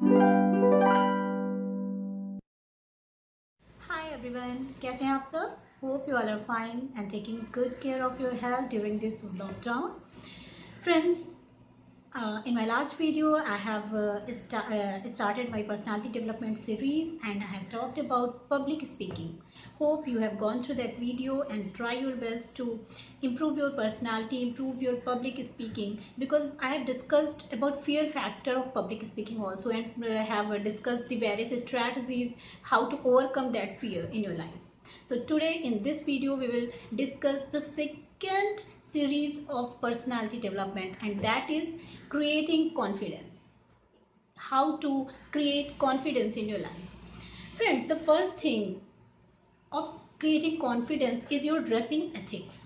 Hi everyone, कैसे हैं आप सब? Hope you all are fine and taking good care of your health during this lockdown. Friends, in my last video, I have started my personality development series and I have talked about public speaking. Hope you have gone through that video and try your best to improve your personality, improve your public speaking, because I have discussed about fear factor of public speaking also, and have discussed the various strategies how to overcome that fear in your life. So today in this video we will discuss the second series of personality development, and that is creating confidence. How to create confidence in your life. Friends, the first thing of creating confidence is your dressing ethics.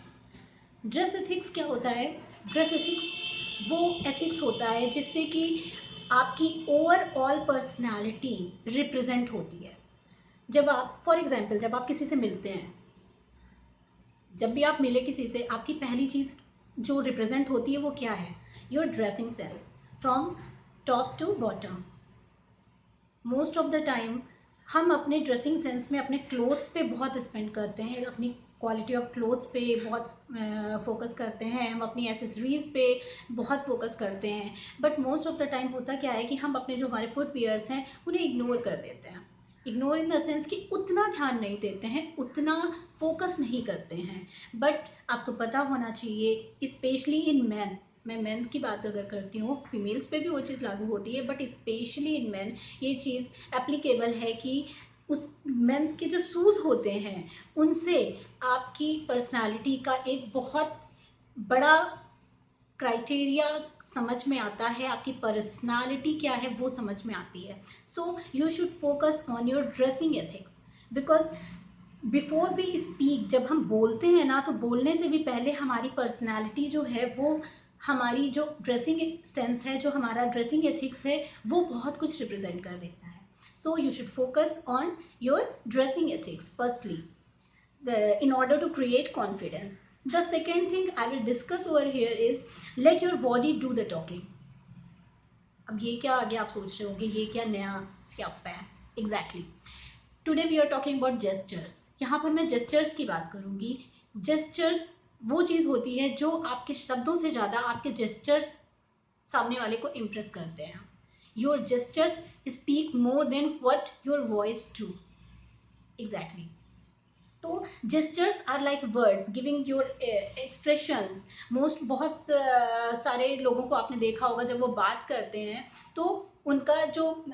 Dress ethics क्या होता है? Dress ethics वो ethics होता है जिससे कि आपकी overall personality represent होती है. जब आप फॉर एग्जाम्पल जब आप किसी से मिलते हैं, जब भी आप मिले किसी से, आपकी पहली चीज जो रिप्रेजेंट होती है वो क्या है? Your dressing sense from top to bottom. Most of the time हम अपने ड्रेसिंग सेंस में अपने क्लोथ्स पे बहुत स्पेंड करते हैं, अपनी क्वालिटी ऑफ क्लोथ्स पे बहुत फोकस करते हैं, हम अपनी एसेसरीज पे बहुत फोकस करते हैं. But most of the time होता क्या है कि हम अपने जो हमारे फुट वियर्स हैं उन्हें इग्नोर कर देते हैं. इग्नोर इन द सेंस कि उतना ध्यान नहीं देते हैं, उतना फोकस नहीं करते हैं. बट आपको पता होना चाहिए, स्पेशली इन मैन, मैं मेंस की बात अगर करती हूँ, फीमेल्स पे भी वो चीज़ लागू होती है, बट स्पेशली इन मेन ये चीज़ एप्लीकेबल है कि उस मेंस के जो शूज होते हैं उनसे आपकी पर्सनालिटी का एक बहुत बड़ा क्राइटेरिया समझ में आता है, आपकी पर्सनालिटी क्या है वो समझ में आती है. So you should focus on your dressing ethics, because before we speak, जब हम बोलते हैं ना, तो बोलने से भी पहले हमारी पर्सनालिटी जो है वो, हमारी जो ड्रेसिंग सेंस है, जो हमारा ड्रेसिंग एथिक्स है, वो बहुत कुछ रिप्रेजेंट कर देता है. So you should focus on your dressing ethics firstly in order to create confidence. The second thing I will discuss over here is let your body do the talking. अब ये क्या आगे आप सोच रहे होंगे, ये क्या नया स्टेप है? Exactly, today we are talking about gestures. यहाँ पर मैं जेस्चर्स की बात करूंगी. जेस्चर्स वो चीज होती है जो आपके शब्दों से ज्यादा आपके जेस्चर्स सामने वाले को इम्प्रेस करते हैं. Your gestures speak more than what your voice do. Exactly. तो gestures are like words giving your expressions. Most बहुत सारे लोगों को आपने देखा होगा, जब वो बात करते हैं तो उनके जो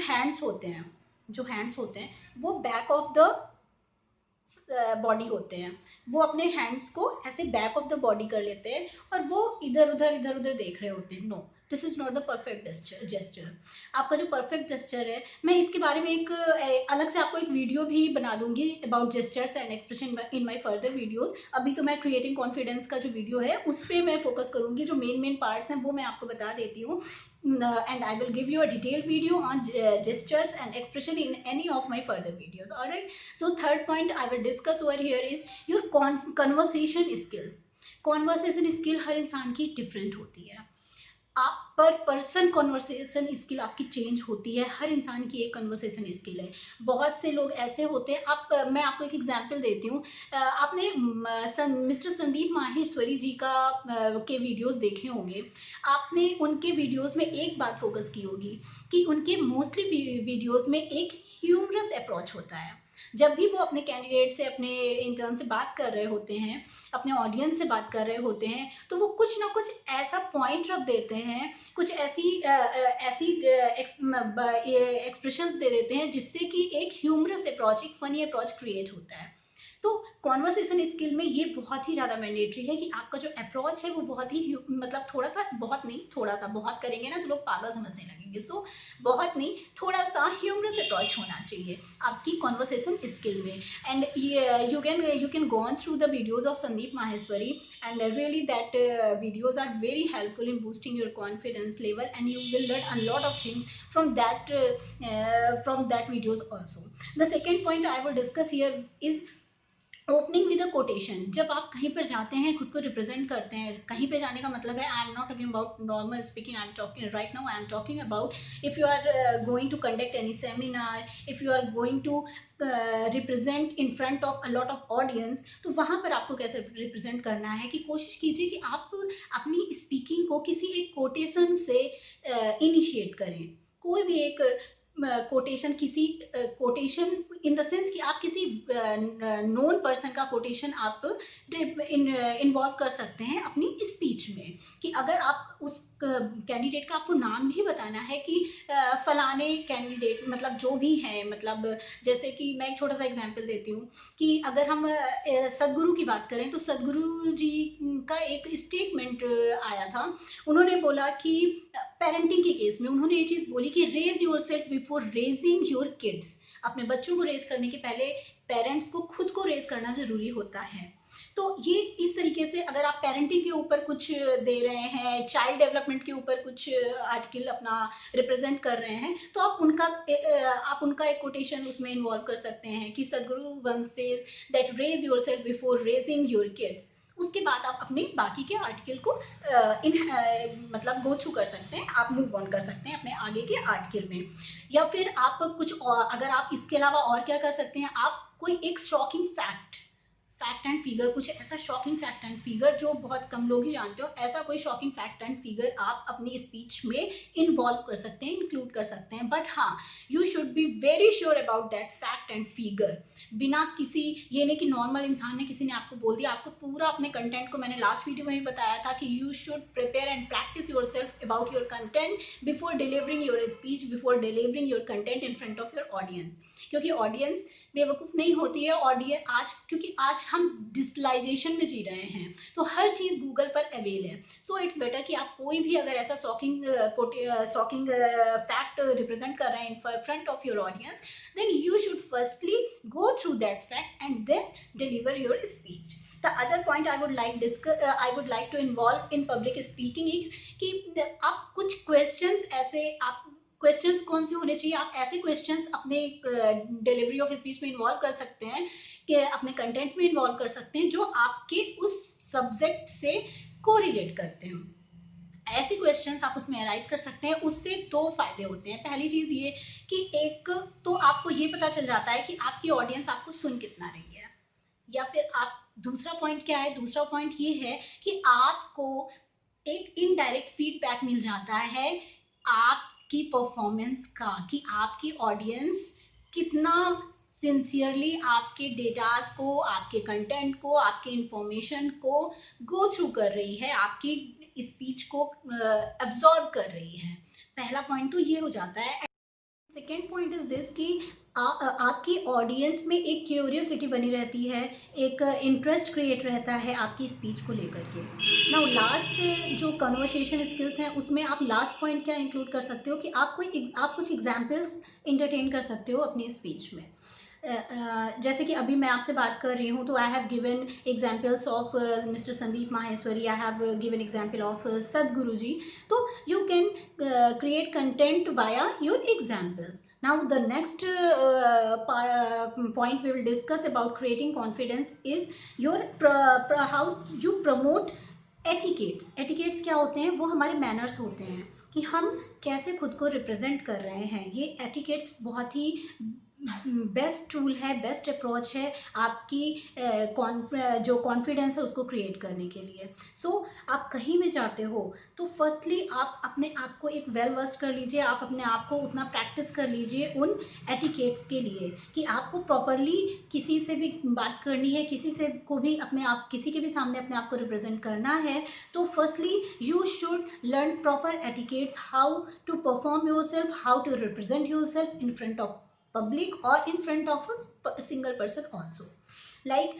हैंड्स होते हैं, वो बैक ऑफ द बॉडी होते हैं. वो अपने हैंड्स को ऐसे बैक ऑफ द बॉडी कर लेते हैं और वो इधर उधर देख रहे होते हैं. No, this is not the perfect gesture. आपका जो परफेक्ट जेस्चर है, मैं इसके बारे में एक अलग से आपको एक वीडियो भी बना दूंगी about gestures and expression in my further videos. अभी तो मैं क्रिएटिंग कॉन्फिडेंस का जो वीडियो है उस पर मैं फोकस करूंगी. जो मेन पार्ट्स हैं वो मैं आपको बता देती हूँ, and I will give you a detailed video on gestures and expression in any of my further videos. All right. So third point I will discuss over here is your conversation skills. Conversation skill हर इंसान की different होती है. आप पर person conversation skill आपकी change होती है. हर इंसान की एक कन्वर्सेशन स्किल है. बहुत से लोग ऐसे होते हैं, मैं आपको एक एग्जांपल देती हूँ. आपने मिस्टर संदीप माहेश्वरी जी के वीडियोस देखे होंगे. आपने उनके वीडियोस में एक बात फोकस की होगी कि उनके मोस्टली वीडियोस में एक ह्यूमरस अप्रोच होता है. जब भी वो अपने कैंडिडेट से, अपने इंटर्न से बात कर रहे होते हैं, अपने ऑडियंस से बात कर रहे होते हैं, तो वो कुछ ना कुछ ऐसा पॉइंट रख देते हैं, कुछ ऐसी एक्सप्रेशंस दे देते हैं जिससे कि एक ह्यूमरस अप्रोच, एक फनी अप्रोच क्रिएट होता है. तो कॉन्वर्सेशन स्किल में ये बहुत ही ज्यादा मैंडेटरी है कि आपका जो अप्रोच है वो बहुत ही, मतलब थोड़ा सा, बहुत नहीं, थोड़ा सा, बहुत करेंगे ना तो लोग पागल समझने लगेंगे. सो बहुत नहीं, थोड़ा सा ह्यूमरस अप्रोच होना चाहिए आपकी कॉन्वर्सेशन स्किल में. And you can go on through the videos of Sandeep Maheshwari, and really that videos are very helpful in boosting your confidence level, and you will learn a lot of things from that videos also. The second point I will discuss here is opening with a quotation. जब आप कहीं पर जाते हैं, खुद को represent करते हैं, कहीं पे जाने का मतलब है, I am not talking about normal speaking, I am talking right now, I am talking about if you are going to conduct any seminar, if you are going to represent in front of a lot of audience, तो वहां पर आपको कैसे represent करना है कि कोशिश कीजिए कि आप अपनी स्पीकिंग को किसी एक कोटेशन से इनिशिएट करें। कोई भी एक कोटेशन, किसी कोटेशन इन द सेंस कि आप किसी नोन पर्सन का कोटेशन आप इन्वॉल्व कर सकते हैं अपनी स्पीच में। कि अगर आप उस कैंडिडेट का आपको नाम भी बताना है कि फलाने कैंडिडेट, मतलब जो भी है, मतलब जैसे कि मैं एक छोटा सा एग्जांपल देती हूँ कि अगर हम सदगुरु की बात करें, तो सदगुरु जी का एक स्टेटमेंट आया था। उन्होंने बोला कि पेरेंटिंग के केस में उन्होंने ये चीज बोली कि raise your self before raising your kids. अपने बच्चों को रेज करने के पहले पेरेंट्स को खुद को रेज करना जरूरी होता है। तो ये इस तरीके से अगर आप पेरेंटिंग के ऊपर कुछ दे रहे हैं, चाइल्ड डेवलपमेंट के ऊपर कुछ आर्टिकल अपना रिप्रेजेंट कर रहे हैं, तो आप उनका एक कोटेशन उसमें इन्वॉल्व कर सकते हैं कि Sadhguru once says that raise yourself before raising your kids. उसके बाद आप अपने बाकी के आर्टिकल को मतलब गो थ्रू कर सकते हैं, आप मूव ऑन कर सकते हैं अपने आगे के आर्टिकल में। या फिर आप कुछ और, अगर आप इसके अलावा और क्या कर सकते हैं, आप कोई एक शॉकिंग फैक्ट एंड फिगर, कुछ ऐसा शॉकिंग फैक्ट एंड फिगर जो बहुत कम लोग ही जानते हो, ऐसा कोई शॉकिंग फैक्ट एंड फिगर आप अपनी स्पीच में इन्वॉल्व कर सकते हैं, इंक्लूड कर सकते हैं। बट हाँ, you should be very sure about that fact and figure. बिना किसी, ये नहीं कि नॉर्मल इंसान ने, किसी ने आपको बोल दिया, आपको पूरा अपने कंटेंट को, मैंने लास्ट वीडियो में भी बताया था कि you should prepare and practice your self about your content before delivering your speech, before delivering your content in front of your audience. क्योंकि ऑडियंस बेवकूफ नहीं होती है। ऑडियंस आज, क्योंकि आज हम डिजिटलाइजेशन में जी रहे हैं, तो हर चीज गूगल पर अवेल है। सो इट्स बेटर कि आप कोई भी अगर ऐसा शॉकिंग फैक्ट रिप्रेजेंट कर रहे हैं इन front of your audience, then you should firstly go through that fact and then deliver your speech. The other point I would like to involve in public speaking is कि आप कुछ questions ऐसे, आप questions कौन से होने चाहिए, आप ऐसे क्वेश्चंस अपने डिलीवरी ऑफ स्पीच में इन्वॉल्व कर सकते हैं, कि अपने कंटेंट में इन्वॉल्व कर सकते हैं जो आपके उस सब्जेक्ट से कोरिलेट करते हैं। ऐसे क्वेश्चंस आप उसमें अराइज कर सकते हैं। उससे दो फायदे होते हैं। पहली चीज ये कि एक तो आपको ये पता चल जाता है कि आपकी ऑडियंस आपको सुन कितना रही है। या फिर आप, दूसरा पॉइंट क्या है, दूसरा पॉइंट ये है कि आपको एक इनडायरेक्ट फीडबैक मिल जाता है आपकी परफॉर्मेंस का, कि आपकी ऑडियंस कितना सिंसियरली आपके डेटास को, आपके कंटेंट को, आपके इंफॉर्मेशन को गो थ्रू कर रही है, आपकी स्पीच को एब्जॉर्ब कर रही है। पहला पॉइंट तो ये हो जाता है। सेकेंड पॉइंट इज दिस कि आपकी ऑडियंस में एक क्यूरियोसिटी बनी रहती है, एक इंटरेस्ट क्रिएट रहता है आपकी स्पीच को लेकर के। नाउ लास्ट जो कन्वर्सेशन स्किल्स हैं, उसमें आप लास्ट पॉइंट क्या इंक्लूड कर सकते हो कि आप कुछ एग्जाम्पल्स इंटरटेन कर सकते हो अपनी स्पीच में। जैसे कि अभी मैं आपसे बात कर रही हूँ, तो I have given examples of mister Sandeep Maheshwari, I have given example of सदगुरु जी। तो you can create content via your examples. Now the next point we will discuss about creating confidence is your how you promote etiquettes. Etiquettes क्या होते हैं? वो हमारे manners होते हैं कि हम कैसे खुद को रिप्रेजेंट कर रहे हैं। ये एटिकेट्स बहुत ही बेस्ट टूल है, बेस्ट अप्रोच है आपकी जो कॉन्फिडेंस है उसको क्रिएट करने के लिए। सो आप कहीं भी जाते हो तो फर्स्टली आप अपने आप को एक वेल वर्स्ड कर लीजिए, आप अपने आप को उतना प्रैक्टिस कर लीजिए उन एटिकेट्स के लिए कि आपको प्रॉपरली किसी से भी बात करनी है, किसी से को भी अपने आप, किसी के भी सामने अपने आप को रिप्रेजेंट करना है, तो firstly you should learn proper etiquettes, how to perform yourself, how to represent yourself in front of public और in front of a single person also. Like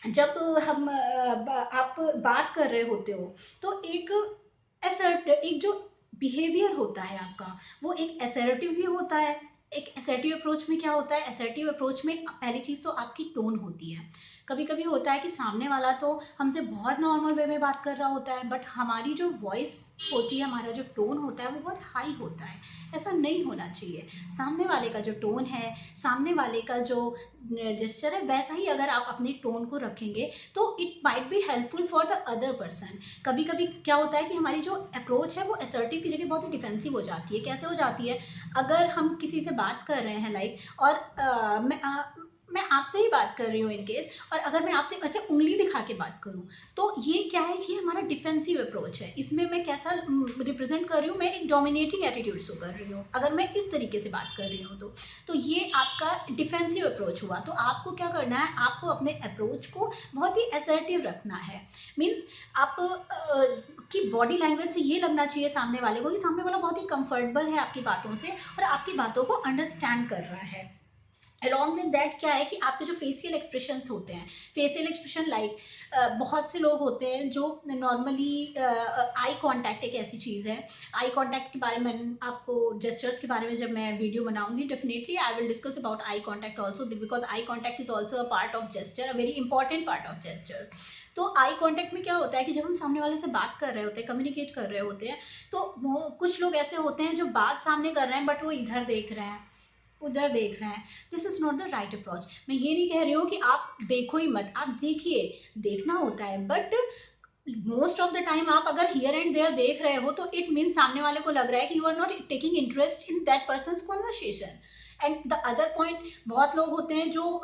जब हम आप बात कर रहे होते हो, तो एक जो बिहेवियर होता है आपका, वो एक असर्टिव भी होता है। एक असर्टिव अप्रोच में क्या होता है, असर्टिव अप्रोच में पहली चीज तो आपकी टोन होती है। कभी कभी होता है कि सामने वाला तो हमसे बहुत नॉर्मल वे में बात कर रहा होता है, बट हमारी जो वॉइस होती है, हमारा जो टोन होता है वो बहुत हाई होता है। ऐसा नहीं होना चाहिए। सामने वाले का जो टोन है, सामने वाले का जो जेस्चर है, वैसा ही अगर आप अपने टोन को रखेंगे तो it might be helpful for the other person. कभी कभी क्या होता है कि हमारी जो अप्रोच है वो असर्टिव की जगह बहुत ही डिफेंसिव हो जाती है। कैसे हो जाती है? अगर हम किसी से बात कर रहे हैं लाइक, और मैं आपसे ही बात कर रही हूँ इन केस, और अगर मैं आपसे ऐसे उंगली दिखा के बात करूँ तो ये क्या है? ये हमारा डिफेंसिव अप्रोच है। इसमें मैं कैसा रिप्रेजेंट कर रही हूँ? मैं एक डोमिनेटिंग एटीट्यूड शो कर रही हूँ अगर मैं इस तरीके से बात कर रही हूँ तो ये आपका डिफेंसिव अप्रोच हुआ। तो आपको क्या करना है? आपको अपने अप्रोच को बहुत ही असर्टिव रखना है। मीन्स आप की बॉडी लैंग्वेज से ये लगना चाहिए सामने वाले को कि सामने वाला बहुत ही कंफर्टेबल है आपकी बातों से और आपकी बातों को अंडरस्टैंड कर रहा है। अलॉन्ग विद दैट क्या है कि आपके जो फेशियल एक्सप्रेशंस होते हैं, फेशियल एक्सप्रेशन लाइक बहुत से लोग होते हैं जो नॉर्मली आई कांटेक्ट एक ऐसी चीज़ है। आई कांटेक्ट के बारे में आपको जेस्चर्स के बारे में जब मैं वीडियो बनाऊंगी, definitely I will discuss about eye contact also, because eye contact is also a part of gesture, a very important part of gesture. तो आई कांटेक्ट में क्या होता है कि जब हम सामने वाले से बात कर रहे होते हैं, कम्युनिकेट कर रहे होते हैं, तो वो कुछ लोग ऐसे होते हैं जो बात सामने कर रहे हैं बट वो इधर देख रहे हैं, उधर देख रहे हैं। This is not the right approach. मैं ये नहीं कह रही हूँ कि आप देखो ही मत, आप देखिए, देखना होता है, but most of the time आप अगर हियर एंड देयर देख रहे हो तो इट मीन सामने वाले को लग रहा है कि you are not taking interest in that person conversation. And the other point, बहुत लोग होते हैं जो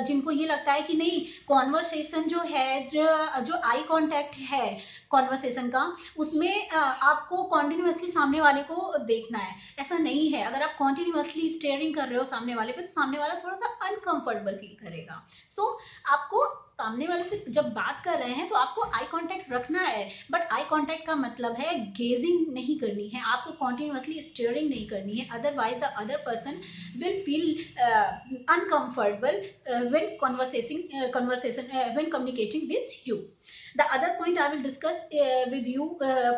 जिनको ये लगता है कि नहीं, कॉन्वर्सेशन जो है, जो आई कांटेक्ट है कॉन्वर्सेशन का, उसमें आपको कॉन्टिन्यूसली सामने वाले को देखना है। ऐसा नहीं है। अगर आप कॉन्टिन्यूसली स्टेयरिंग कर रहे हो सामने वाले पे तो सामने वाला थोड़ा सा अनकंफर्टेबल फील करेगा। सो आपको सामने वाले से जब बात कर रहे हैं तो आपको आई कांटेक्ट रखना है, बट आई कांटेक्ट का मतलब है गेजिंग नहीं करनी है, आपको कॉन्टिन्यूसली स्टेयरिंग नहीं करनी है, otherwise the other person will feel uncomfortable when when communicating with you. The other point I will discuss with you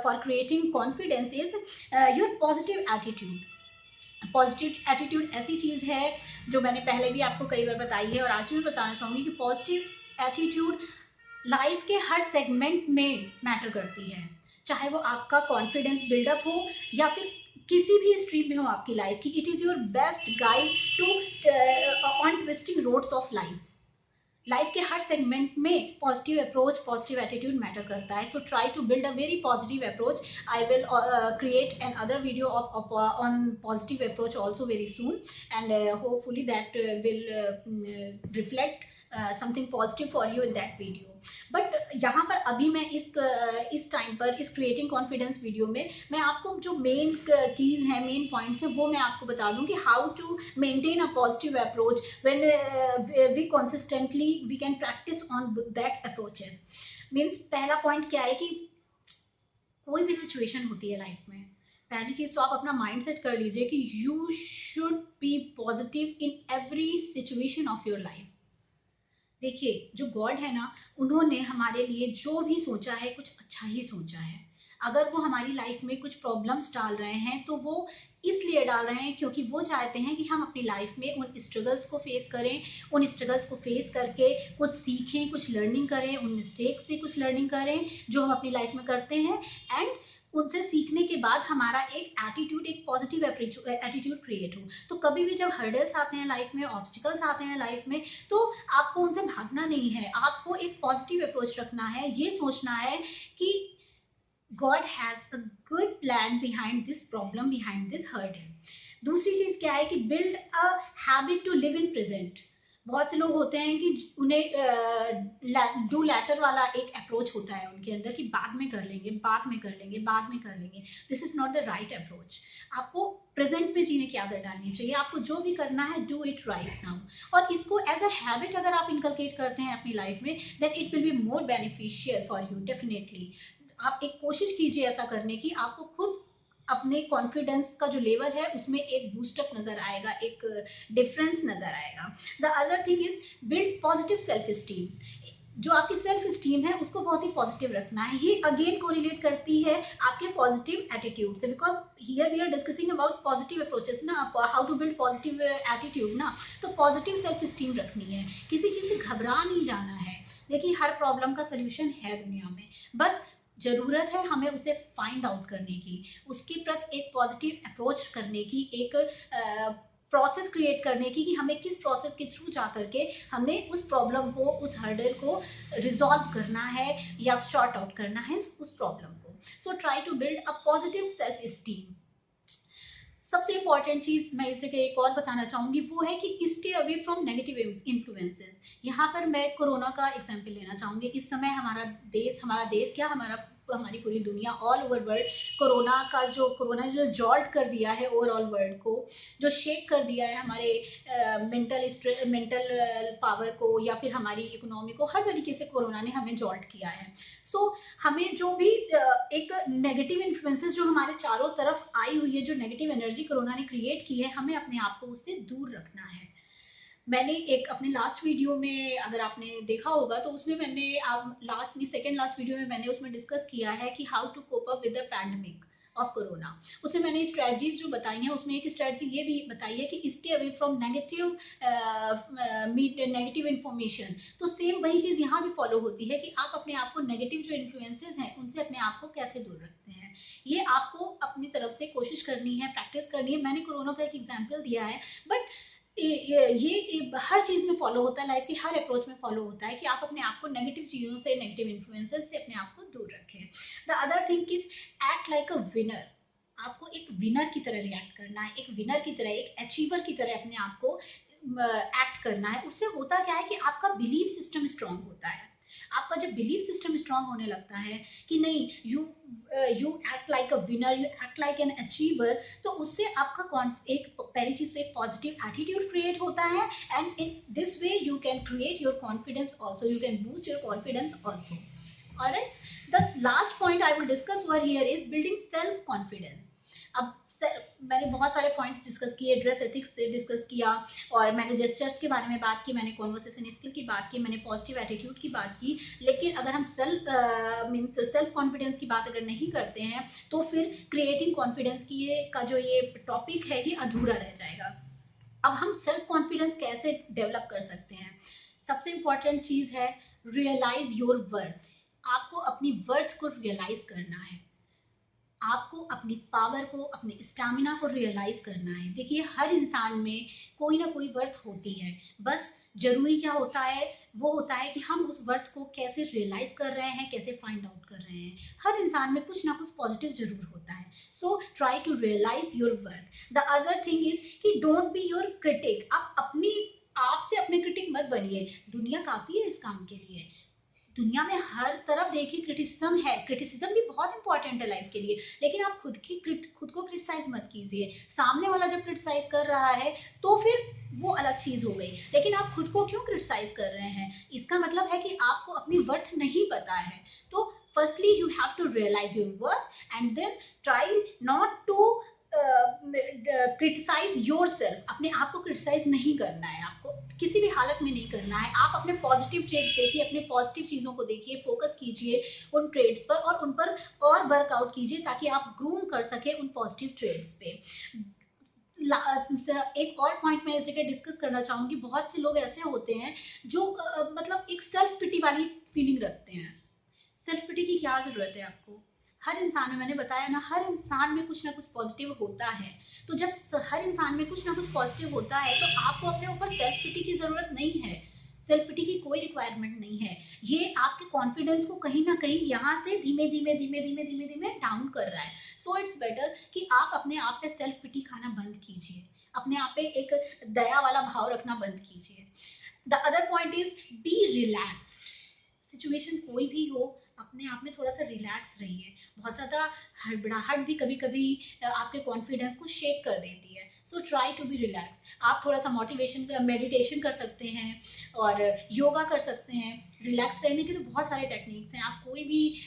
for creating confidence is your positive attitude. Positive attitude ऐसी चीज है जो मैंने पहले भी आपको कई बार बताई है और आज भी बताना चाहूंगी कि पॉजिटिव एटीट्यूड लाइफ के हर सेगमेंट में मैटर करती है। चाहे वो आपका कॉन्फिडेंस बिल्डअप हो या फिर किसी भी स्ट्रीम में हो आपकी लाइफ की, it is your best guide to on twisting roads of life. Life के हर सेगमेंट में positive approach, positive attitude matter करता है। So try to build a very positive approach. I will create an other video on positive approach also very soon, and hopefully that will reflect something positive for you in that video. But यहाँ पर अभी मैं इस time पर इस creating confidence video में मैं आपको जो मेन कीज हैं, मेन पॉइंट्स हैं, वो मैं आपको बता दूं कि how to maintain a positive approach when we consistently we can practice on that approaches. Means पहला पॉइंट क्या है कि कोई भी सिचुएशन होती है लाइफ में, पहली चीज तो आप अपना माइंड सेट कर लीजिए कि you should be positive in every situation of your life. देखिए, जो गॉड है ना, उन्होंने हमारे लिए जो भी सोचा है कुछ अच्छा ही सोचा है। अगर वो हमारी लाइफ में कुछ प्रॉब्लम्स डाल रहे हैं तो वो इसलिए डाल रहे हैं क्योंकि वो चाहते हैं कि हम अपनी लाइफ में उन स्ट्रगल्स को फेस करें, उन स्ट्रगल्स को फेस करके कुछ सीखें, कुछ लर्निंग करें, उन मिस्टेक्स से कुछ लर्निंग करें जो हम अपनी लाइफ में करते हैं, एंड उनसे सीखने के बाद हमारा एक एटीट्यूड, एक पॉजिटिव एटीट्यूड क्रिएट हो। तो कभी भी जब हर्डल्स आते हैं लाइफ में, ऑब्स्टिकल्स आते हैं लाइफ में, तो आपको उनसे भागना नहीं है, आपको एक पॉजिटिव अप्रोच रखना है। ये सोचना है कि God has a good plan behind this problem, behind this hurdle. दूसरी चीज क्या है कि build a habit to live in present. बहुत से लोग होते हैं कि उन्हें डू लैटर वाला एक अप्रोच होता है उनके अंदर कि बाद में कर लेंगे, बाद में कर लेंगे, बाद में कर लेंगे। This is not the right approach. आपको प्रेजेंट में जीने की आदत डालनी चाहिए। आपको जो भी करना है, डू इट राइट नाउ। और इसको एज अ हैबिट अगर आप इनकलकेट करते हैं अपनी लाइफ में, then it will be more beneficial for you definitely. आप एक कोशिश कीजिए ऐसा करने की, आपको खुद अपने कॉन्फिडेंस का जो लेवल है उसमें एक बूस्टअप नजर आएगा, एक डिफरेंस नजर आएगा। The other thing is build positive self steam. जो आपकी सेल्फ स्टीम है उसको बहुत ही पॉजिटिव रखना है। ये अगेन कोरिलेट करती है आपके पॉजिटिव एटीट्यूड से, because here we are discussing about positive approaches ना, how to build positive attitude ना। तो पॉजिटिव सेल्फ स्टीम रखनी है, किसी चीज से घबरा नहीं जाना है। देखिए हर प्रॉब्लम का सोल्यूशन है दुनिया में, बस जरूरत है हमें उसे फाइंड आउट करने की, उसके प्रति एक पॉजिटिव अप्रोच करने की, एक प्रोसेस क्रिएट करने की कि हमें किस प्रोसेस के थ्रू जा करके हमें उस प्रॉब्लम को, उस हर्डल को रिजॉल्व करना है या शॉर्ट आउट करना है उस प्रॉब्लम को। So try to build a positive self esteem. सबसे इंपॉर्टेंट चीज मैं इसे एक और बताना चाहूंगी, वो है कि stay away from negative influences. यहाँ पर मैं कोरोना का एग्जांपल लेना चाहूंगी। इस समय हमारा देश क्या, हमारी पूरी दुनिया, ऑल ओवर वर्ल्ड, कोरोना जो जॉल्ट कर दिया है ओवरऑल वर्ल्ड को, जो शेक कर दिया है हमारे मेंटल पावर को या फिर हमारी इकोनॉमी को, हर तरीके से कोरोना ने हमें जॉल्ट किया है। सो हमें जो भी एक नेगेटिव इन्फ्लुएंसेस जो हमारे चारों तरफ आई हुई है, जो नेगेटिव एनर्जी कोरोना ने क्रिएट की है, हमें अपने आप को उससे दूर रखना है। मैंने एक अपने लास्ट वीडियो में, अगर आपने देखा होगा तो उसमें मैंने सेकेंड लास्ट वीडियो में मैंने उसमें डिस्कस किया है कि how to cope up with the pandemic of corona. उसमें मैंने स्ट्रेटजीज जो बताई हैं, उसमें एक स्ट्रेटजी ये भी बताई है कि stay away from negative information. तो सेम वही चीज यहाँ भी फॉलो होती है कि आप अपने आप को नेगेटिव जो इन्फ्लुएंसेस हैं उनसे अपने आप को कैसे दूर रखते हैं। ये आपको अपनी तरफ से कोशिश करनी है, प्रैक्टिस करनी है। मैंने कोरोना का एक एग्जाम्पल दिया है, बट ये हर चीज में फॉलो होता है, लाइफ के हर अप्रोच में फॉलो होता है कि आप अपने आप को नेगेटिव चीजों से, नेगेटिव इन्फ्लुएंसेस से अपने आप को दूर रखें। The other thing is act like a winner. आपको एक विनर की तरह रिएक्ट करना है, एक विनर की तरह, एक अचीवर की तरह अपने आप को एक्ट करना है। उससे होता क्या है कि आपका बिलीफ सिस्टम स्ट्रांग होता है। आपका जब बिलीफ सिस्टम स्ट्रांग होने लगता है कि नहीं, you act like a winner, you act like an achiever, तो उससे आपका एक पहली चीज तो एक पॉजिटिव एटीट्यूड क्रिएट होता है, and in this way you can create your confidence also, you can boost your confidence also. Alright, the last point I will discuss over here is building self confidence. अब मैंने बहुत सारे points discuss किए, dress ethics से discuss किया, और मैंने gestures के बारे में बात की, मैंने कॉन्वर्सेशन स्किल की बात की, मैंने पॉजिटिव एटीट्यूड की बात की। लेकिन अगर हम सेल्फ कॉन्फिडेंस की बात अगर नहीं करते हैं तो फिर क्रिएटिंग कॉन्फिडेंस का जो ये टॉपिक है ये अधूरा रह जाएगा। अब हम सेल्फ कॉन्फिडेंस कैसे डेवलप कर सकते हैं? सबसे इंपॉर्टेंट चीज है रियलाइज योर वर्थ। आपको अपनी वर्थ को रियलाइज करना है, आपको अपनी पावर को, अपने स्टैमिना को रियलाइज करना है। देखिए हर इंसान में कोई ना कोई वर्थ होती है, बस जरूरी क्या होता है, वो होता है कि हम उस वर्थ को कैसे रियलाइज कर रहे हैं, कैसे फाइंड आउट कर रहे हैं। हर इंसान में कुछ ना कुछ पॉजिटिव जरूर होता है। So try to realise your worth. The other thing is कि डोंट बी योर क्रिटिक। आप अपनी आप से अपने क्रिटिक मत बनिए, दुनिया काफी है इस काम के लिए। दुनिया में हर तरफ देखिए क्रिटिसिज्म है, क्रिटिसिज्म भी बहुत इंपॉर्टेंट है लाइफ के लिए, लेकिन आप खुद को क्रिटिसाइज मत कीजिए। सामने वाला जब क्रिटिसाइज कर रहा है तो फिर वो अलग चीज हो गई, लेकिन आप खुद को क्यों क्रिटिसाइज कर रहे हैं? इसका मतलब है कि आपको अपनी वर्थ नहीं पता है। तो firstly you have to realise your worth and then try not to criticise your self. अपने आप को क्रिटिसाइज नहीं करना है, आपको किसी भी हालत में नहीं करना है। आप अपने पॉजिटिव ट्रेड्स देखिए, अपने पॉजिटिव चीजों को देखिए, फोकस कीजिए उन ट्रेड्स पर और उन पर और वर्कआउट कीजिए ताकि आप ग्रूम कर सके उन पॉजिटिव ट्रेड्स पे। एक और पॉइंट मैं इस जगह डिस्कस करना चाहूंगी। बहुत से लोग ऐसे होते हैं जो मतलब एक सेल्फ पिटी वाली फीलिंग रखते हैं। सेल्फ पिटी की क्या जरूरत है आपको? हर इंसान में, मैंने बताया ना, हर इंसान में कुछ ना कुछ पॉजिटिव होता है। तो जब हर इंसान में कुछ ना कुछ पॉजिटिव होता है तो आपको अपने ऊपर सेल्फ पिटी की जरूरत नहीं है। सेल्फ पिटी की कोई रिक्वायरमेंट नहीं है। ये आपके कॉन्फिडेंस को कहीं ना कहीं यहाँ से धीमे धीमे धीमे धीमे धीमे धीमे डाउन कर रहा है। सो इट्स बेटर कि आप अपने आप पे सेल्फ पिटी खाना बंद कीजिए, अपने आप पे एक दया वाला भाव रखना बंद कीजिए। The other point is B relaxed. Situation कोई भी हो, अपने आप में थोड़ा सा रिलैक्स रहिए। बहुत ज़्यादा हड़बड़ाहट भी कभी कभी आपके कॉन्फिडेंस को शेक कर देती है। So try to be relax. आप थोड़ा सा मोटिवेशन मेडिटेशन कर सकते हैं और योगा कर सकते हैं। रिलैक्स रहने के तो बहुत सारे टेक्निक्स हैं, आप कोई भी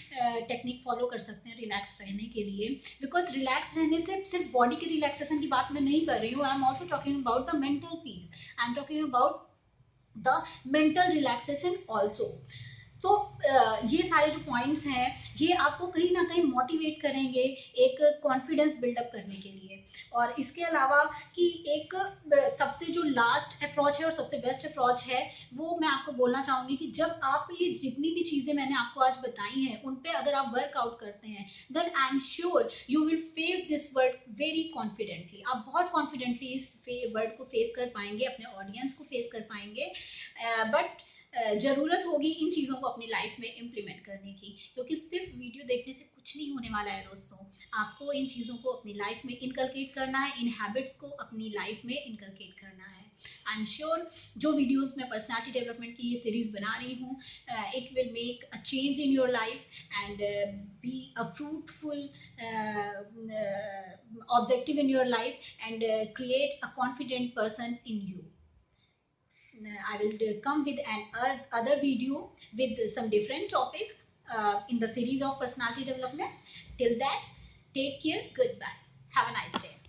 टेक्निक फॉलो कर सकते हैं रिलैक्स रहने के लिए। बिकॉज रिलैक्स रहने से सिर्फ बॉडी के रिलैक्सेशन की बात मैं नहीं कर रही हूँ, I am also talking about the mental peace, I am talking about the mental relaxation also. सो ये सारे जो पॉइंट्स हैं ये आपको कहीं ना कहीं मोटिवेट करेंगे एक कॉन्फिडेंस बिल्डअप करने के लिए। और इसके अलावा कि एक सबसे जो लास्ट अप्रोच है और सबसे बेस्ट अप्रोच है वो मैं आपको बोलना चाहूंगी कि जब आप ये जितनी भी चीजें मैंने आपको आज बताई हैं उन पे अगर आप वर्कआउट करते हैं then I am sure you will face this word very confidently. आप बहुत कॉन्फिडेंटली इस वर्ड को फेस कर पाएंगे, अपने ऑडियंस को फेस कर पाएंगे। बट जरूरत होगी इन चीजों को अपनी लाइफ में इम्प्लीमेंट करने की, क्योंकि सिर्फ वीडियो देखने से कुछ नहीं होने वाला है दोस्तों। आपको इन चीजों को अपनी लाइफ में इनकलकेट करना है, इन हैबिट्स को अपनी लाइफ में इनकलकेट करना है। आई एम श्योर जो वीडियोस मैं पर्सनालिटी डेवलपमेंट की ये सीरीज बना रही हूँ it will make a change in your life and be a fruitful objective in your life and create a confident person in you. I will come with an other video with some different topic in the series of personality development. Till that, take care. Goodbye. Have a nice day.